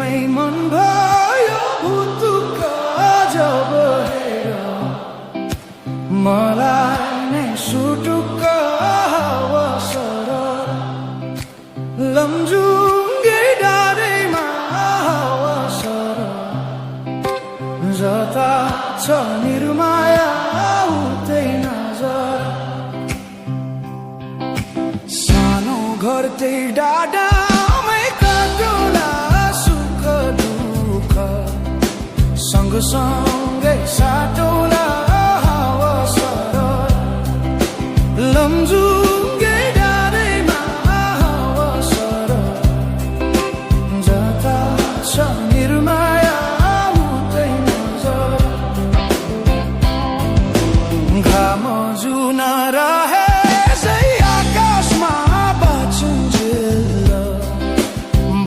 तिमीमै मन भयो भुतुक्क जब हेर मलाई नै सुटुक्क अवसर लमजुङ्गे डाँडैमा अवसर जता छ निर्माया उतै नजर सानो घर त्यही डाँडामै काटौँला सुख दुःख सँगसँग